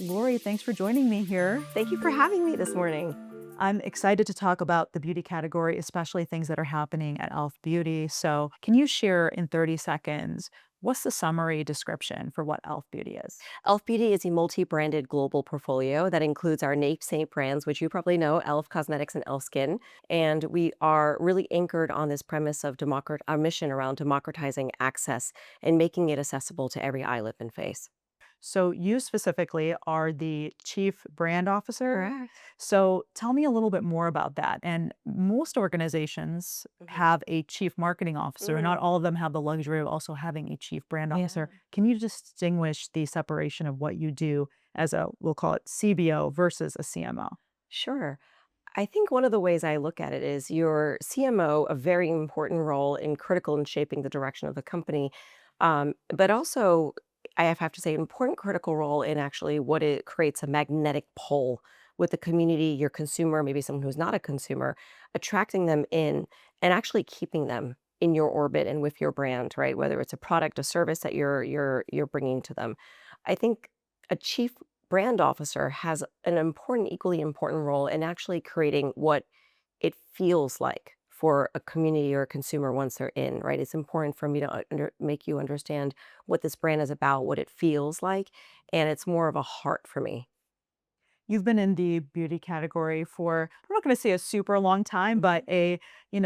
Laurie, thanks for joining me here. Thank you for having me this morning. I'm excited to talk about the beauty category, especially things that are happening at e.l.f. Beauty. So, can you share in 30 seconds what's the summary description for what e.l.f. Beauty is? e.l.f. Beauty is a multi-branded global portfolio that includes our namesake brands, which you probably know, e.l.f. Cosmetics and e.l.f. Skin. And we are really anchored on this premise of our mission around democratizing access and making it accessible to every eye, lip, and face. So, you specifically are the chief brand officer. Correct. So, tell me a little bit more about that. And most organizations Mhm. have a chief marketing officer, not all of them have the luxury of also having a chief brand Yeah. officer. Can you distinguish the separation of what you do as a, we'll call it CBO versus a CMO? Sure. I think one of the ways I look at it is your CMO, a very important role and critical in shaping the direction of the company, but also have to say important critical role in actually what it creates a magnetic pull with the community, your consumer, maybe someone who's not a consumer, attracting them in and actually keeping them in your orbit and with your brand, right? Whether it's a product, a service that you're bringing to them. I think a chief brand officer has an important, equally important role in actually creating what it feels like for a community or a consumer once they're in, right? It's important for me to make you understand what this brand is about, what it feels like, and it's more of a heart for me. You've been in the beauty category for, I'm not going to say a super long time, but Mhm. you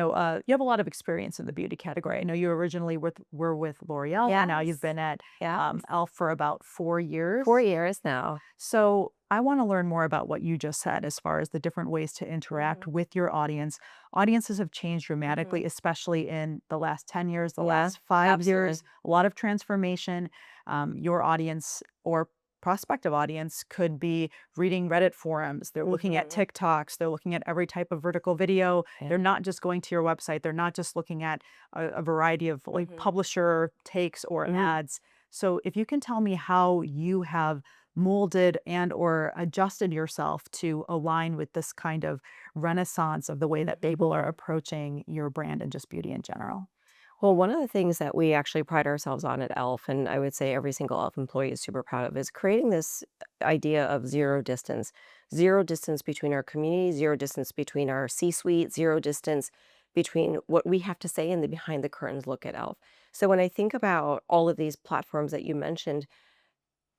have a lot of experience in the beauty category. I know you originally were with L'Oreal, and now you've Yes. been at Yes. e.l.f. for about 4 years. 4 years now. So I want to learn more about what you just said as far as the different ways to interact Mhm. with your audience. Audiences have changed Mhm. dramatically, especially in the last 10 years, the Yeah, last 5 years, absolutely. a lot of transformation. Your audience or prospective audience could be reading Reddit forums. They're looking at Mhm. TikToks. They're looking at every type of vertical video. Yeah. They're not just going to your website. They're not just looking at a variety of like Mhm. publisher takes or Mhm. ads. So if you can tell me how you have molded and or adjusted yourself to align with this kind of renaissance of the way that Mhm. people are approaching your brand and just beauty in general. Well, one of the things that we actually pride ourselves on at e.l.f., and I would say every single e.l.f. employee is super proud of, is creating this idea of zero distance between our community, zero distance between our C-suite, zero distance between what we have to say and the behind the curtains look at e.l.f. So when I think about all of these platforms that you mentioned,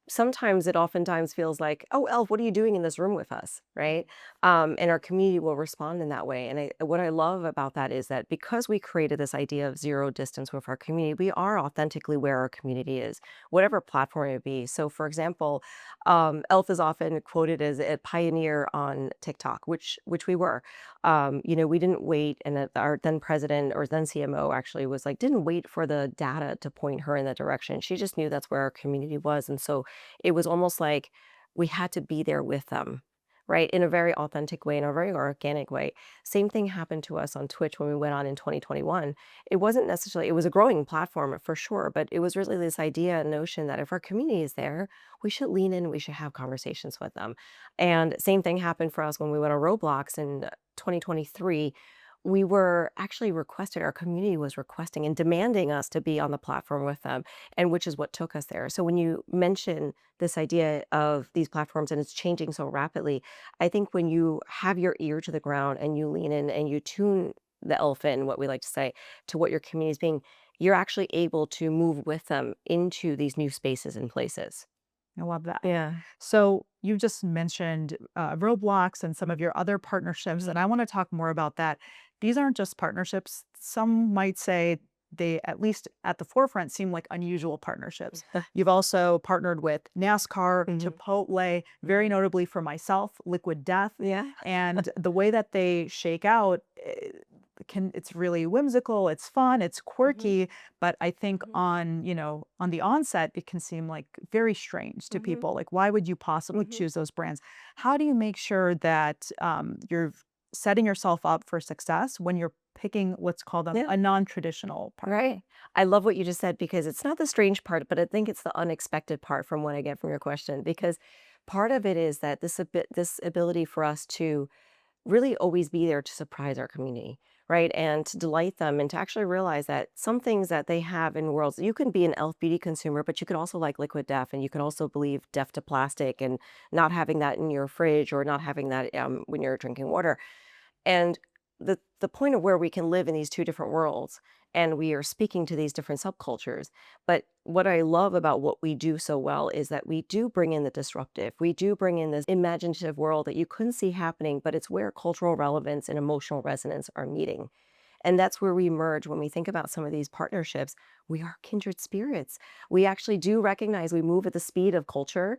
sometimes it oftentimes feels like, "Oh, Elf, what are you doing in this room with us?" Right? And our community will respond in that way. And what I love about that is that because we created this idea of zero distance with our community, we are authentically where our community is, whatever platform it be. So, for example, Elf is often quoted as a pioneer on TikTok, which we were. We didn't wait, and our then president or then CMO actually was like, didn't wait for the data to point her in that direction. She just knew that's where our community was, and so it was almost like we had to be there with them, right? In a very authentic way, in a very organic way. Same thing happened to us on Twitch when we went on in 2021. It wasn't necessarily, it was a growing platform for sure, but it was really this idea and notion that if our community is there, we should lean in, we should have conversations with them. And same thing happened for us when we went on Roblox in 2023. We were actually requested, our community was requesting and demanding us to be on the platform with them, and which is what took us there. So when you mention this idea of these platforms and it's changing so rapidly, I think when you have your ear to the ground and you lean in and you tune the elephant, what we like to say, to what your community is being, you're actually able to move with them into these new spaces and places. I love that. Yeah. So you just mentioned Roblox and some of your other partnerships, Mhm. and I want to talk more about that. These aren't just partnerships. Some might say they, at least at the forefront, seem like unusual partnerships. You've also partnered with NASCAR, Mhm. Chipotle, very Mhm. notably for myself, Liquid Death, Yeah. and the way that they shake out. It's really whimsical, it's fun, it's Mhm. quirky, but I think Mhm. on the onset, it can seem like very strange to Mhm. people. Like, why would you possibly Mhm. choose those brands? How do you make sure that you're setting yourself up for success when you're picking, let's call them, Yeah. a non-traditional partner? Right. I love what you just said because it's not the strange part, but I think it's the unexpected part from what I get from your question. Because part of it is that this ability for us to really always be there to surprise our community, right? And to delight them and to actually realize that some things that they have in worlds, you can be an e.l.f. beauty consumer, but you could also like liquid death and you can also believe death to plastic and not having that in your fridge or not having that when you're drinking water. And the point of where we can live in these two different worlds and we are speaking to these different subcultures. But what I love about what we do so well is that we do bring in the disruptive. We do bring in this imaginative world that you couldn't see happening, but it's where cultural relevance and emotional resonance are meeting. And that's where we merge when we think about some of these partnerships. We are kindred spirits. We actually do recognize we move at the speed of culture.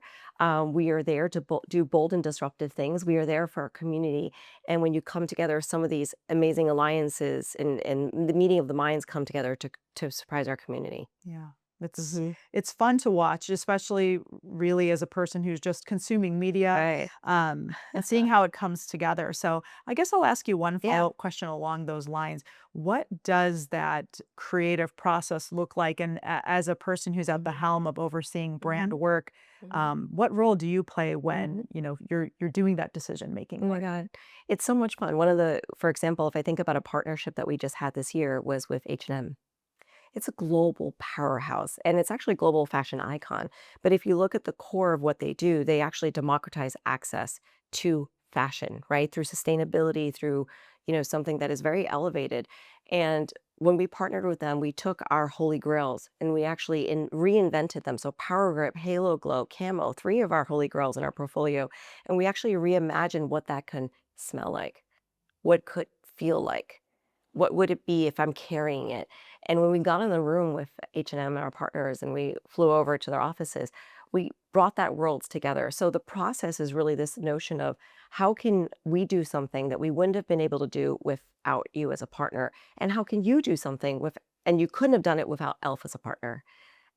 We are there to do bold and disruptive things. We are there for our community. And when you come together, some of these amazing alliances and the meeting of the minds come together to surprise our community. Yeah. It's Hmm. it's fun to watch, especially really as a person who's just consuming media, Right. and seeing how it comes together. So I guess I'll ask you one Yeah. follow-up question along those lines. What does that creative process look like? And as a person who's at the Hmm. helm of overseeing brand Hmm. work, Hmm. what role do you play when Hmm. you're doing that decision making Oh my there? God. It's so much fun. One of the, for example, if I think about a partnership that we just had this year was with H&M. It's a global powerhouse and it's actually a global fashion icon. But if you look at the core of what they do, they actually democratize access to fashion, right? Through sustainability, through, something that is very elevated. And when we partnered with them, we took our holy grails and we actually reinvented them. So Power Grip, Halo Glow, Camo, three of our holy grails in our portfolio. And we actually reimagined what that can smell like, what could feel like. What would it be if I'm carrying it? And when we got in the room with H&M and our partners and we flew over to their offices, we brought that worlds together. So the process is really this notion of how can we do something that we wouldn't have been able to do without you as a partner? And how can you do something and you couldn't have done it without e.l.f. as a partner?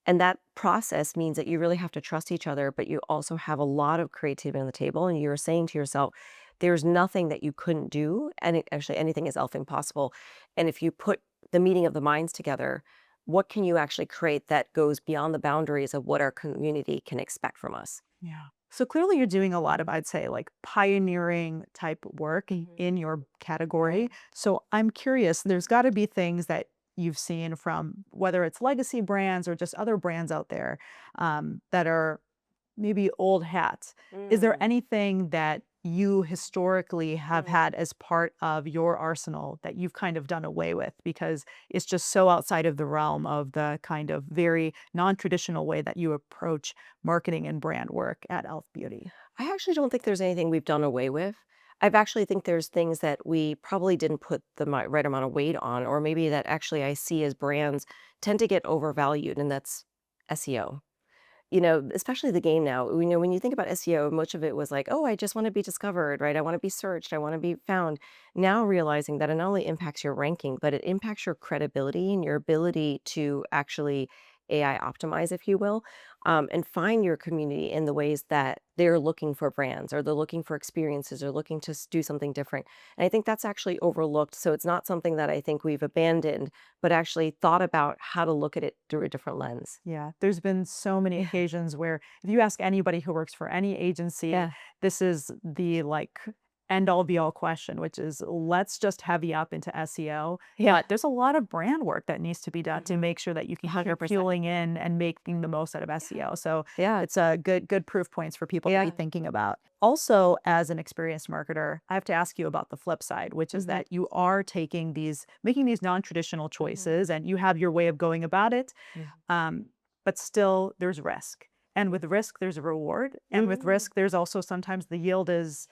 And that process means that you really have to trust each other, but you also have a lot of creativity on the table. And you're saying to yourself, there's nothing that you couldn't do. And actually, anything is elf impossible. And if you put the meeting of the minds together, what can you actually create that goes beyond the boundaries of what our community can expect from us? Yeah. So clearly you're doing a lot of, I'd say, like pioneering type work Mhm. in your Right. category. So I'm curious, there's got to be things that you've seen from whether it's legacy brands or just other brands out there that are maybe old hats. Is there Mm. anything that you historically have Mhm. had as part of your arsenal that you've kind of done away with because it's just so outside of the realm of the kind of very non-traditional way that you approach marketing and brand work at e.l.f. Beauty? I actually don't think there's anything we've done away with. I've actually think there's things that we probably didn't put the right amount of weight on, or maybe that actually I see as brands tend to get overvalued, and that's SEO. Especially the game now. When you think about SEO, much of it was like, oh, I just want to be discovered, right? I want to be searched. I want to be found. Now realizing that it not only impacts your ranking, but it impacts your credibility and your ability to actually AI optimize, if you will, and find your community in the ways that they're looking for brands or they're looking for experiences or looking to do something different. And I think that's actually overlooked. So it's not something that I think we've abandoned, but actually thought about how to look at it through a different lens. Yeah, there's been so many Yeah. occasions where if you ask anybody who works for any agency, Yeah. this is the like end all be all question, which is let's just heavy up into SEO. Yeah. But there's a lot of brand work that needs to be done to Mhm. make sure that you can keep 100%. fueling in and making the most out of Yeah. SEO. So Yeah. it's a good proof points for people to be Yeah. thinking about. Also, as an experienced marketer, I have to ask you about the flip side, which is Mhm. that you are making these non-traditional Mhm. choices and you have your way of going about it. Mhm. Um, but still there's risk. And with risk, there's a reward. And with Mm. risk, there's also sometimes the yield is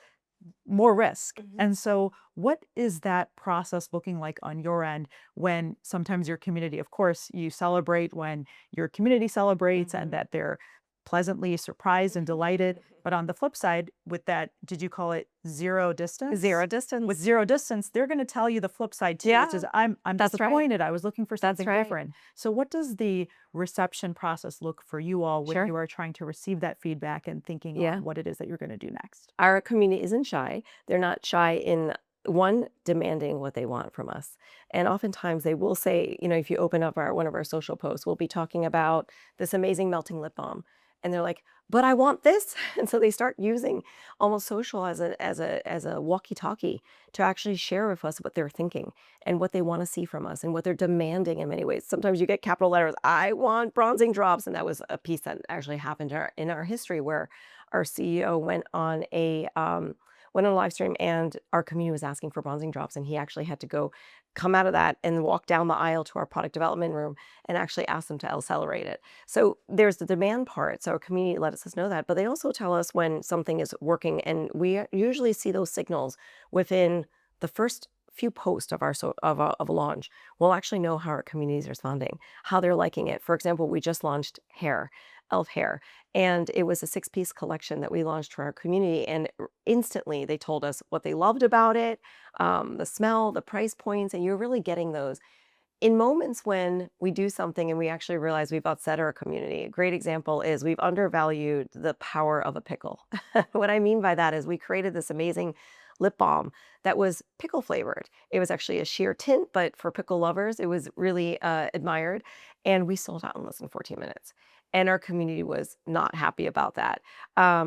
more risk. Mhm. And so, what is that process looking like on your end when sometimes your community, of course, you celebrate when your community celebrates and Mhm. that they're pleasantly surprised and delighted. But on the flip side, with that, did you call it zero distance? Zero With distance. zero distance, they're going to tell you the flip side too, which Yeah. is I'm That's right. disappointed. I was looking for That's something right. different. So what does the reception process look for you all when Sure. you are trying to receive that feedback and thinking on Yeah. what it is that you're going to do next? Our community isn't shy. They're not shy in one demanding what they want from us. And oftentimes they will say, if you open up one of our social posts, we'll be talking about this amazing melting lip balm. and they're like, "But I want this." And so they start using almost social as a walkie-talkie to actually share with us what they're thinking and what they wanna see from us and what they're demanding in many ways. Sometimes you get capital letters, "I want bronzing drops," and that was a piece that actually happened in our history where our CEO went on a live stream and our community was asking for bronzing drops, and he actually had to go come out of that and walk down the aisle to our product development room and actually ask them to accelerate it. So there's the demand part. So our community let us know that, but they also tell us when something is working, and we usually see those signals within the first few posts of of a launch. We'll actually know how our community is responding, how they're liking it. For example, we just launched hair, e.l.f. hair, and it was a six-piece collection that we launched for our community. And instantly they told us what they loved about it, the smell, the price points, and you're really getting those in moments when we do something and we actually realize we've upset our community. A great example is we've undervalued the power of a pickle. What I mean by that is we created this amazing lip balm that was pickle flavored. It was actually a sheer tint, but for pickle lovers, it was really admired. And we sold out in less than 14 minutes. And our community was not happy about that.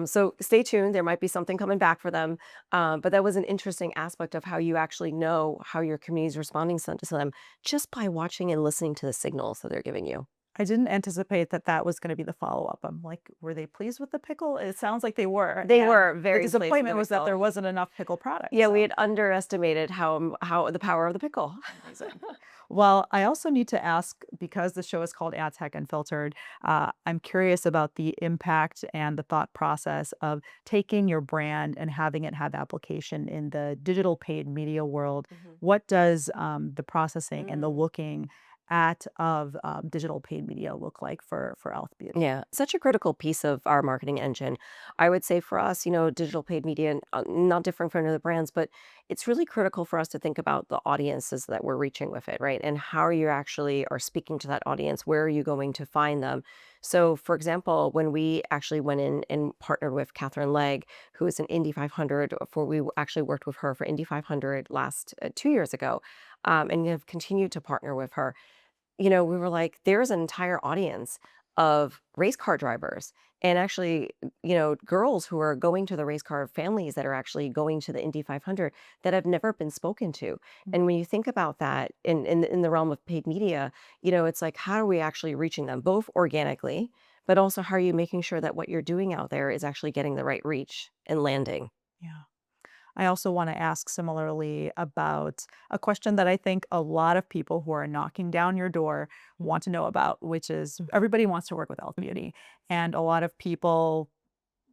So stay tuned. There might be something coming back for them. But that was an interesting aspect of how you actually know how your community is responding to them just by watching and listening to the signals that they're giving you. I didn't anticipate that that was gonna be the follow-up. I'm like, were they pleased with the pickle? It sounds like they were, They and were the very pleased with the disappointment was that result. there wasn't enough pickle product, Yeah, we so had underestimated how the power of the pickle. amazing. Well, I also need to ask, because the show is called AdTech Unfiltered, I'm curious about the impact and the thought process of taking your brand and having it have application in the digital paid media world. Mhm. What does the processing and the Mm. looking at of digital paid media look like for e.l.f. Beauty? Yeah, such a critical piece of our marketing engine. I would say for us, digital paid media, not different from other brands, but it's really critical for us to think about the audiences that we're reaching with it, right? And how you actually are speaking to that audience. Where are you going to find them? So, for example, when we actually went in and partnered with Catherine Legg, who is an Indy 500, for we actually worked with her for Indy 500 last 2 years ago, and have continued to partner with her. We were like, there's an entire audience of race car drivers and actually, girls who are going to the race car families that are actually going to the Indy 500 that have never been spoken to. Mm. And when you think about that in the realm of paid media, it's like, how are we actually reaching them both organically, but also how are you making sure that what you're doing out there is actually getting the right reach and landing? Yeah. I also want to ask similarly about a question that I think a lot of people who are knocking down your door want to know about, which is Mhm. everybody wants to work with e.l.f. Beauty. And a lot of people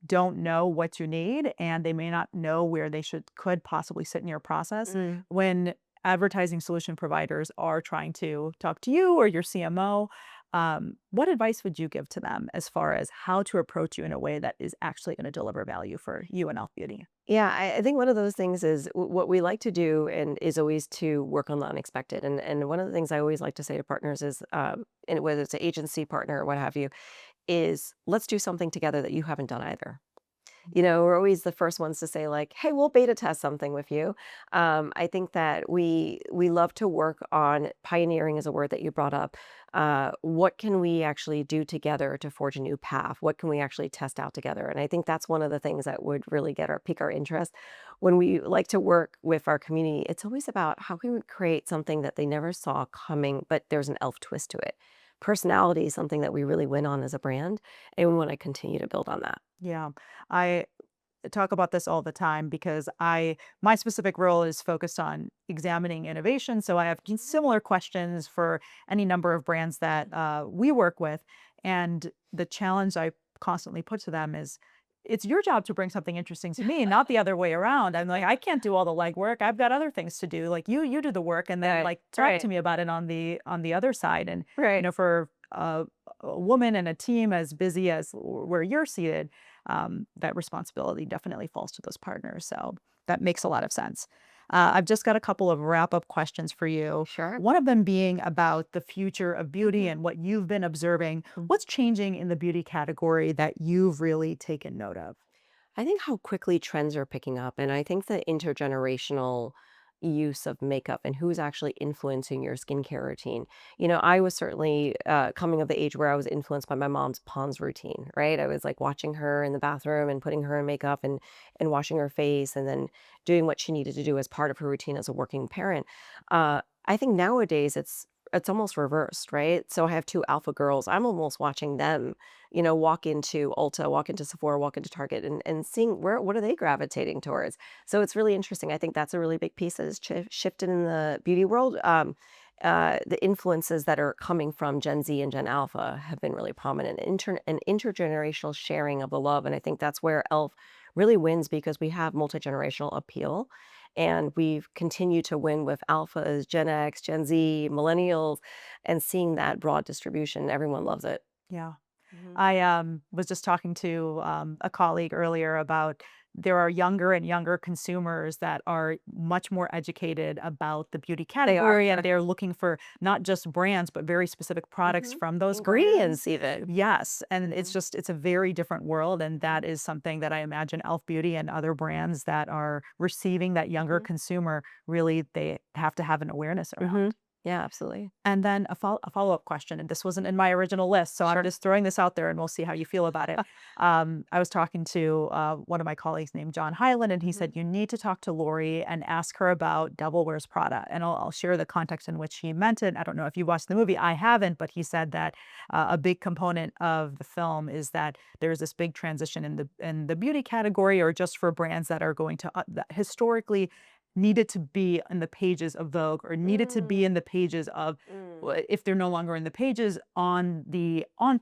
don't know what you need, and they may not know where they could possibly sit in your process Mm. when advertising solution providers are trying to talk to you or your CMO. What advice would you give to them as far as how to approach you in a way that is actually going to deliver value for you and e.l.f. Beauty? Yeah, I think one of those things is what we like to do, and is always to work on the unexpected. And one of the things I always like to say to partners is, and whether it's an agency partner or what have you, is let's do something together that you haven't done either. We're always the first ones to say like, "Hey, we'll beta test something with you." I think that we love to work on pioneering is a word that you brought up. What can we actually do together to forge a new path? What can we actually test out together? And I think that's one of the things that would really pique our interest when we like to work with our community. It's always about how can we create something that they never saw coming, but there's an elf twist to it. Personality is something that we really win on as a brand, and we want to continue to build on that. Yeah. I talk about this all the time because my specific role is focused on examining innovation. So I have similar questions for any number of brands that we work with. And the challenge I constantly put to them is it's your job to bring something interesting to me, not the other way around. I'm like, I can't do all the legwork. I've got other things to do. Like you do the work and then Right, like talk to right, me about it on the other side. And right. for a woman and a team as busy as where you're seated, that responsibility definitely falls to those partners. So that makes a lot of sense. I've just got a couple of wrap up questions for you. Sure. One of them being about the future of beauty Mhm. and what you've been observing. Mhm. What's changing in the beauty category that you've really taken note of? I think how quickly trends are picking up, and I think the intergenerational, use of makeup and who's actually influencing your skincare routine. I was certainly coming of the age where I was influenced by my mom's Pond's routine, right? I was like watching her in the bathroom and putting her in makeup and washing her face and then doing what she needed to do as part of her routine as a working parent. I think nowadays it's almost reversed, right? So I have two alpha girls. I'm almost watching them, walk into Ulta, walk into Sephora, walk into Target and seeing what are they gravitating towards. So it's really interesting. I think that's a really big piece that has shifted in the beauty world. The influences that are coming from Gen Z and Gen Alpha have been really prominent. An intergenerational sharing of the love, and I think that's where Elf really wins because we have multi generational appeal, and we've continued to win with alphas, Gen X, Gen Z, millennials, and seeing that broad distribution. Everyone loves it. Yeah. Mhm. I was just talking to a colleague earlier about there are younger and younger consumers that are much more educated about the beauty They are. category, and they're looking for not just brands but very specific products Mhm. from those brands. Ingredients even. Yes, and Mhm. it's a very different world, and that Mhm. is something that I imagine Elf Beauty and other brands that are receiving that younger Mhm. consumer really they have to have an awareness Mhm. around. Yeah, absolutely. And then a follow-up question, and this wasn't in my original list, so I'm Sure. just throwing this out there and we'll see how you feel about it. I was talking to one of my colleagues named John Hyland, and he said, Mhm. you need to talk to Lori and ask her about Devil Wears Prada. And I'll share the context in which he meant it. I don't know if you watched the movie. I haven't, but he said that a big component of the film is that there's this big transition in the beauty category, or just for brands that are going to that historically needed to be in the pages of Vogue or needed to be Mm. in the pages of Mm. if they're no longer in the pages on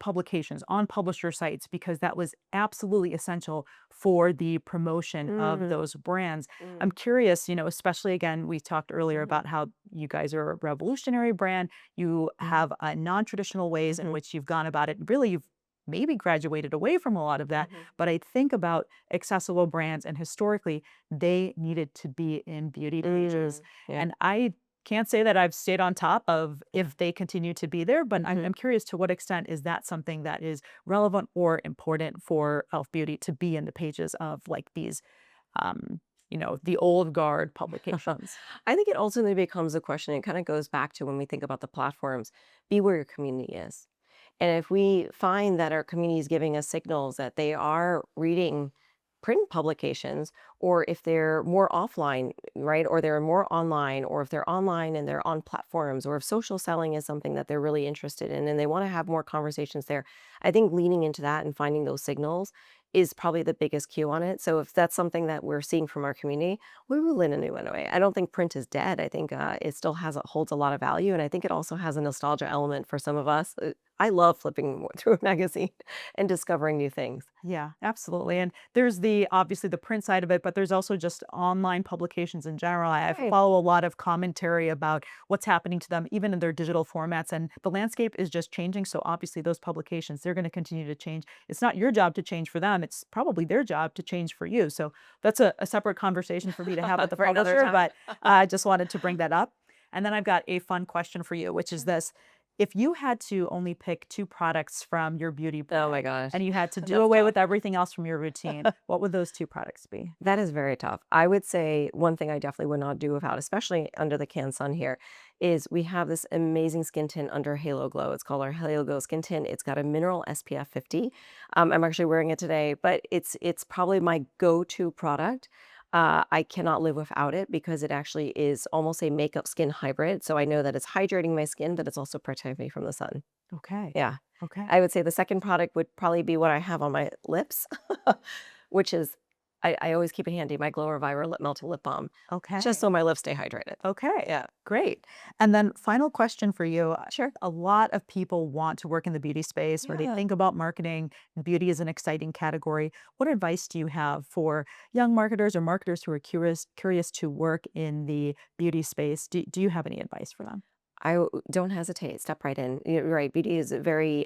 publications, on publisher sites, because that was absolutely essential for the promotion of Mm. those brands. I'm Mm. curious, especially again, we talked earlier Mhm. about how you guys are a revolutionary brand. You Mhm. have non-traditional ways in Mhm. which you've gone about it. Really, you've maybe graduated away from a lot of that. Mhm. But I think about accessible brands, and historically, they needed to be in beauty pages. Mm. Yeah. And I can't say that I've stayed on top of Yeah. if they continue to be there, but I'm Mhm. curious to what extent is that something that is relevant or important for e.l.f. Beauty to be in the pages of like these, um, the old guard publications? I think it ultimately becomes a question. It kind of goes back to when we think about the platforms, be where your community is. And if we find that our community is giving us signals that they are reading print publications, or if they're more offline, right, or they're more online, or if they're online and they're on platforms, or if social selling is something that they're really interested in and they want to have more conversations there, I think leaning into that and finding those signals is probably the biggest cue on it. So if that's something that we're seeing from our community, we will lean a new one away. I don't think print is dead. I think it still holds a lot of value, and I think it also has a nostalgia element for some of us. I love flipping through a magazine and discovering new things. Yeah, absolutely. And there's the obviously the print side of it, but there's also just online publications in general. I Right. follow a lot of commentary about what's happening to them, even in their digital formats. And the landscape is just changing. So obviously, those publications, they're going to continue to change. It's not your job to change for them, it's probably their job to change for you. So that's a separate conversation for me to have with the For another publisher, time. but I just wanted to bring that up. And then I've got a fun question for you, which is Sure. this. If you had to only pick two products from your beauty Oh my brand, gosh. and you had to do That's away tough. with everything else from your routine, what would those 2 products be? That is very tough. I would say one thing I definitely would not do without, especially under the can sun here, is we have this amazing skin tint under Halo Glow. It's called our Halo Glow skin tint. It's got a mineral SPF 50. I'm actually wearing it today, but it's probably my go-to product. I cannot live without it because it actually is almost a makeup skin hybrid. So I know that it's hydrating my skin, but it's also protecting me from the sun. Okay. Yeah. Okay. I would say the second product would probably be what I have on my lips, which is I always keep it handy, my Glow Reviver Lip Melting Lip Balm, just Okay. so my lips stay hydrated. Okay. Yeah. Great. And then final question for you. Sure. A lot of people want to work in the beauty space, or they Yeah. think about marketing. Beauty is an exciting category. What advice do you have for young marketers or marketers who are curious to work in the beauty space? Do you have any advice for them? Don't hesitate, step right in. You're right, beauty is very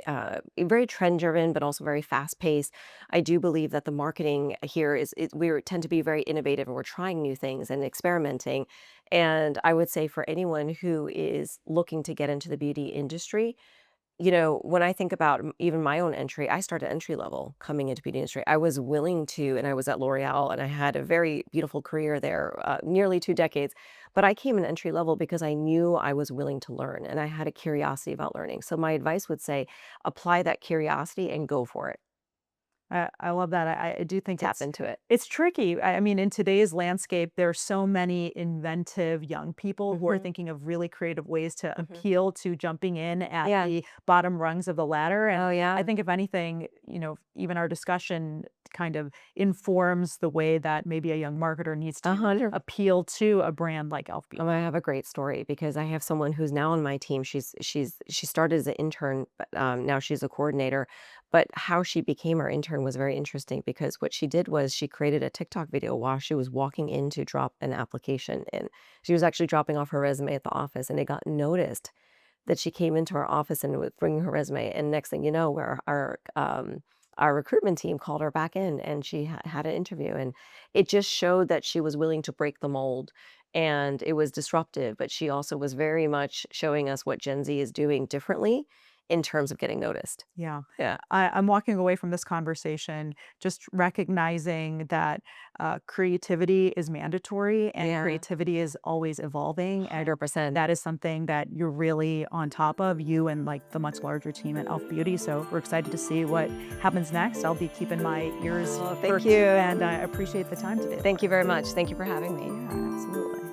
trend driven, but also very fast paced. I do believe that the marketing here we tend to be very innovative and we're trying new things and experimenting. And I would say for anyone who is looking to get into the beauty industry, When I think about even my own entry, I started entry level coming into beauty industry. I was willing to, and I was at L'Oreal, and I had a very beautiful career there, nearly 2 decades. But I came in entry level because I knew I was willing to learn, and I had a curiosity about learning. So my advice would say, apply that curiosity and go for it. I love that. I do think Tap into it. it's tricky. I mean, in today's landscape, there are so many inventive young people who are Hmm. thinking of really creative ways to Hmm. appeal to jumping in at Yeah. the bottom rungs of the ladder. And Oh I yeah. think if anything, even our discussion kind of informs the way that maybe a young marketer needs A to hundred. appeal to a brand like e.l.f. Beauty. I have a great story because I have someone who's now on my team. She started as an intern, but now she's a coordinator. But how she became our intern was very interesting because what she did was she created a TikTok video while she was walking in to drop an application in. She was actually dropping off her resume at the office, and it got noticed that she came into our office and was bringing her resume. And next thing you know, where our recruitment team called her back in, and she had an interview, and it just showed that she was willing to break the mold, and it was disruptive, but she also was very much showing us what Gen Z is doing differently in terms of getting noticed. Yeah. Yeah. I'm walking away from this conversation just recognizing that creativity is mandatory and Yeah. creativity is always evolving. And 100%. that is something that you're really on top of, you and like the much larger team at e.l.f. Beauty. So we're excited to see what happens next. I'll be keeping my ears Oh, thank perked, you. and I appreciate the time today. Thank you very much. Thank you for having me. Yeah, absolutely.